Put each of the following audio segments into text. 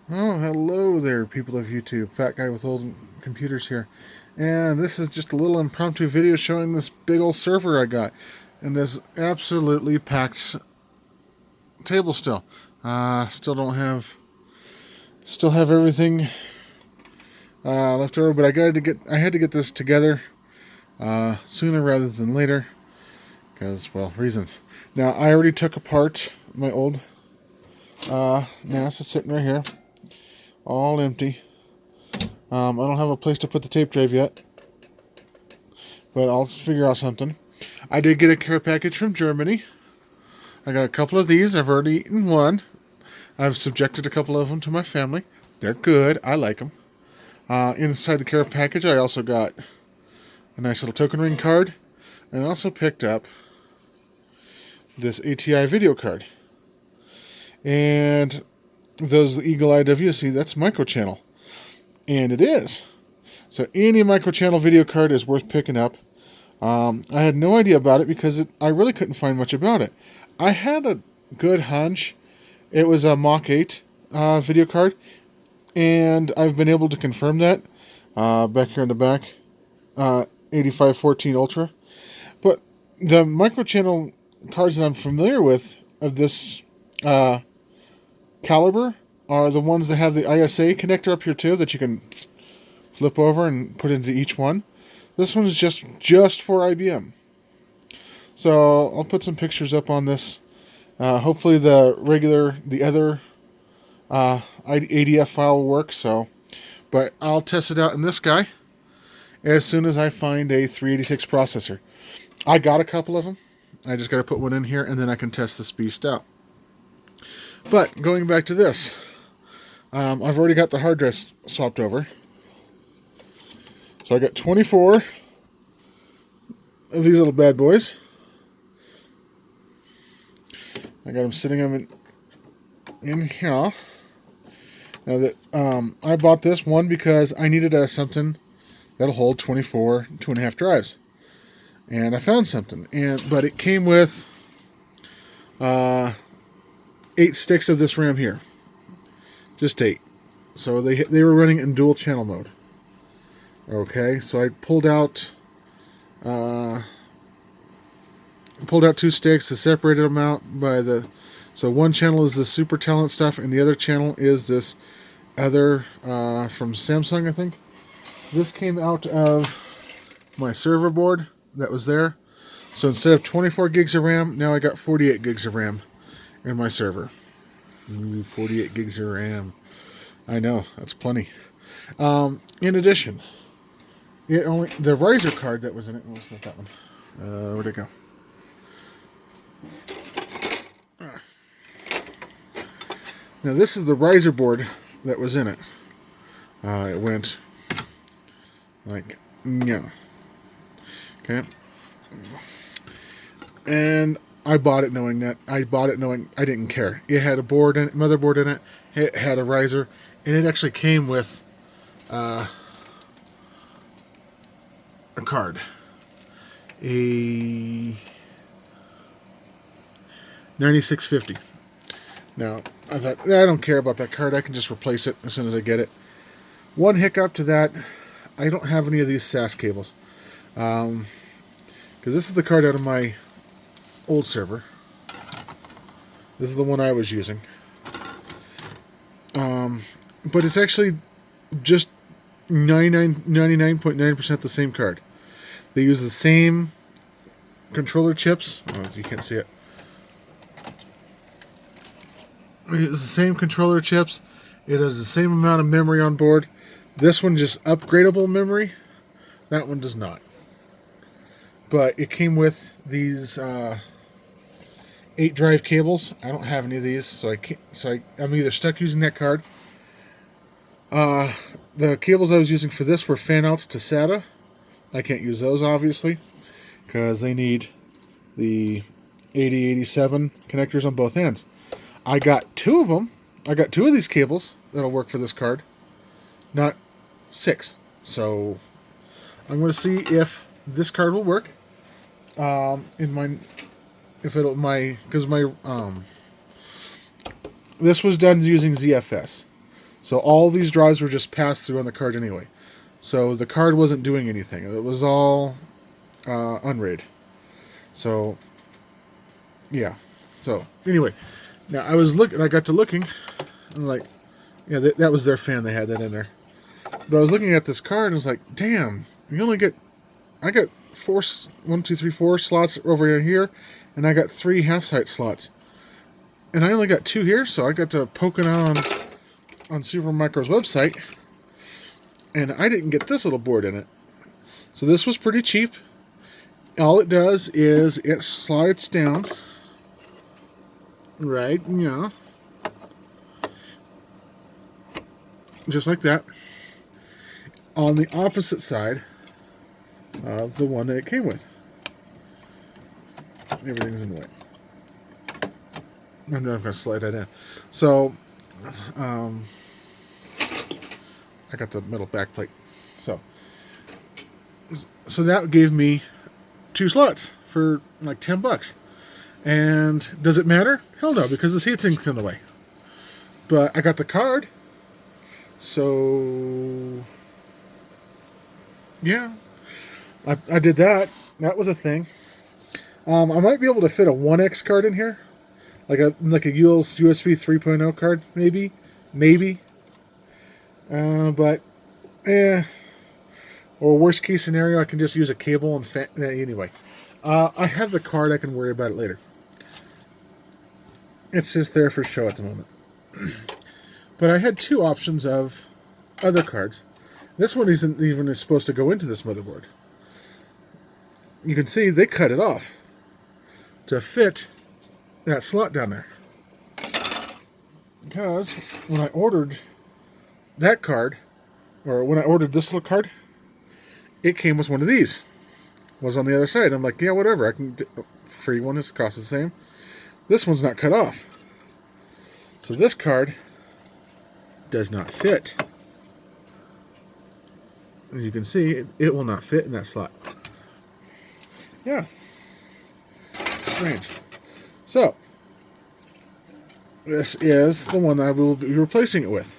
Oh, hello there, people of YouTube. Fat guy with old computers here. And this is just a little impromptu video showing this big old server I got. And this absolutely packed table still. Still have everything left over, but I had to get this together sooner rather than later. Because, well, reasons. Now, I already took apart my old NAS. It's sitting right here. All empty. I don't have a place to put the tape drive yet, but I'll figure out something. I did get a care package from Germany. I got a couple of these. I've already eaten one. I've subjected a couple of them to my family. They're good. I like them. Inside the care package, I also got a nice little token ring card, and I also picked up this ATI video card. And those Eagle Eye WC, that's microchannel. And it is. So any microchannel video card is worth picking up. I had no idea about it because I really couldn't find much about it. I had a good hunch. It was a Mach 8 video card, and I've been able to confirm that back here in the back, 8514 Ultra. But the microchannel cards that I'm familiar with of this caliber are the ones that have the ISA connector up here too that you can flip over and put into each one. This one is just for IBM. So I'll put some pictures up on this. Hopefully the other ADF file will work. But I'll test it out in this guy as soon as I find a 386 processor. I got a couple of them. I just got to put one in here and then I can test this beast out. But going back to this, I've already got the hard drive swapped over. So I got 24 of these little bad boys. I got them sitting in here. Now that I bought this one because I needed something that'll hold 24 2.5 drives, and I found something. But it came with 8 sticks of this RAM here, just 8. So they were running in dual channel mode. Okay, so I pulled out 2 sticks to separate them out by the. So one channel is the Super Talent stuff, and the other channel is this other from Samsung, I think. This came out of my server board that was there. So instead of 24 gigs of RAM, now I got 48 gigs of RAM in my server. Ooh, 48 gigs of RAM. I know, that's plenty. In addition, the riser card that was in it. What's that one? Where'd it go? Now this is the riser board that was in it. It went like yeah. Okay. And I bought it knowing that. I bought it knowing I didn't care. It had a board in it, motherboard in it. It had a riser, and it actually came with a card, a 9650. Now I thought I don't care about that card. I can just replace it as soon as I get it. One hiccup to that, I don't have any of these SAS cables, because this is the card out of my old server. This is the one I was using. But it's actually just 99.9% the same card. They use the same controller chips. Oh, you can't see it. They use the same controller chips. It has the same amount of memory on board. This one just upgradable memory. That one does not. But it came with these 8 drive cables. I don't have any of these, so I'm either stuck using that card. The cables I was using for this were fan outs to SATA. I can't use those obviously because they need the 8087 connectors on both ends. I got 2 of them. I got 2 of these cables that'll work for this card, not 6. So I'm going to see if this card will work. This was done using ZFS. So all these drives were just passed through on the card anyway. So the card wasn't doing anything. It was all unraid. So yeah. So anyway, now I was looking. I got to looking. I'm like, yeah, that was their fan. They had that in there. But I was looking at this card and I was like, damn, you only get. I got 4, 1, 2, 3, 4 slots over here, and I got 3 half-height slots, and I only got 2 here. So I got to poke it on Supermicro's website, and I didn't get this little board in it. So this was pretty cheap. All it does is it slides down, right? Yeah, just like that. On the opposite side of the one that it came with. Everything's in the way. I'm not going to slide that in. So, I got the metal back plate. So that gave me 2 slots for like $10. And does it matter? Hell no, because the heatsink's in the way. But I got the card. So yeah, I did that. That was a thing. I might be able to fit a 1X card in here, like a USB 3.0 card, maybe. But or worst case scenario, I can just use a cable and anyway. I have the card. I can worry about it later. It's just there for show at the moment. But I had 2 options of other cards. This one isn't even supposed to go into this motherboard. You can see they cut it off to fit that slot down there. Because when I ordered that card, or when I ordered this little card, it came with one of these. It was on the other side. I'm like, yeah, whatever. I can free one. This costs the same. This one's not cut off. So this card does not fit. As you can see, it will not fit in that slot. Yeah. Strange. So, this is the one that I will be replacing it with.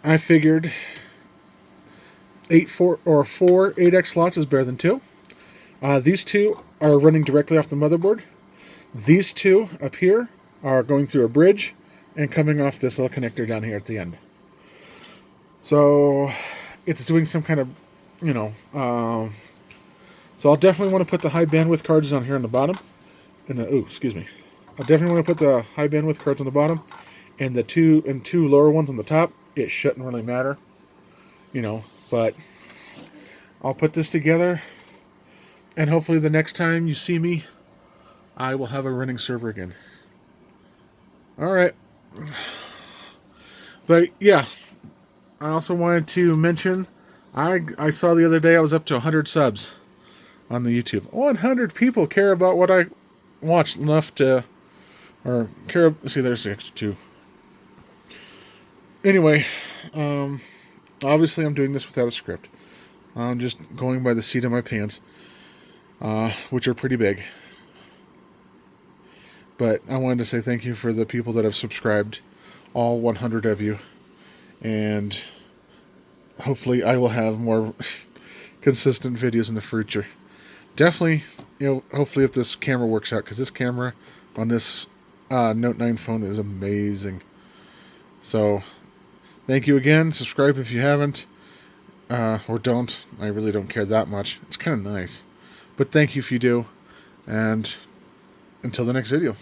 I figured 4 8X slots is better than 2. These 2 are running directly off the motherboard. These 2 up here are going through a bridge and coming off this little connector down here at the end. So it's doing some kind of, so I'll definitely want to put the high bandwidth cards on here on the bottom. Excuse me. I'll definitely want to put the high bandwidth cards on the bottom, and the 2 lower ones on the top. It shouldn't really matter, but I'll put this together, and hopefully the next time you see me, I will have a running server again. Alright. But yeah, I also wanted to mention, I saw the other day I was up to 100 subs on the YouTube. 100 people care about what I watch enough to, or care, see there's the extra 2. Anyway, obviously I'm doing this without a script. I'm just going by the seat of my pants, which are pretty big. But I wanted to say thank you for the people that have subscribed, all 100 of you. And hopefully I will have more consistent videos in the future. Definitely, hopefully if this camera works out, because this camera on this Note 9 phone is amazing. So, thank you again. Subscribe if you haven't. Or don't. I really don't care that much. It's kind of nice. But thank you if you do. And until the next video.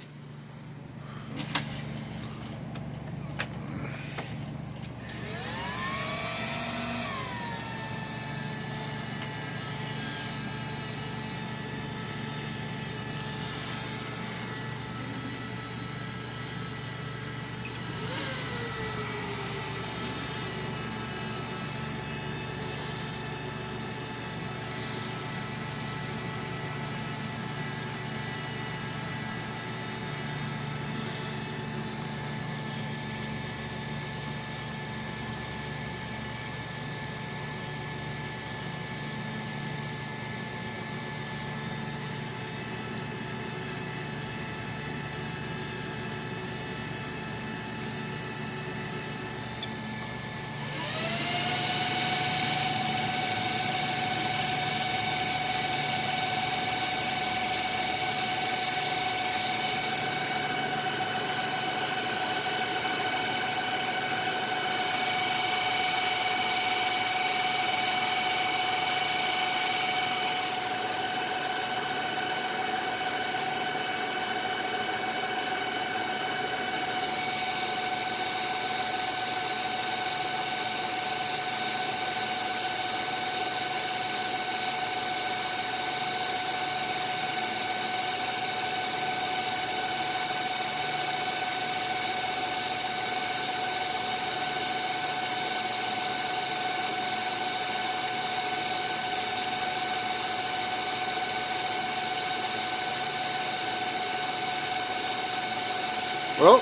Well,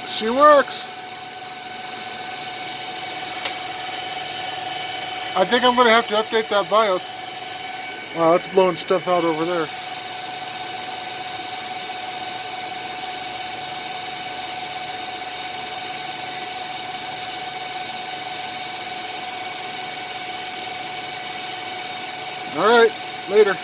she works. I think I'm going to have to update that BIOS. Wow, it's blowing stuff out over there. All right, later.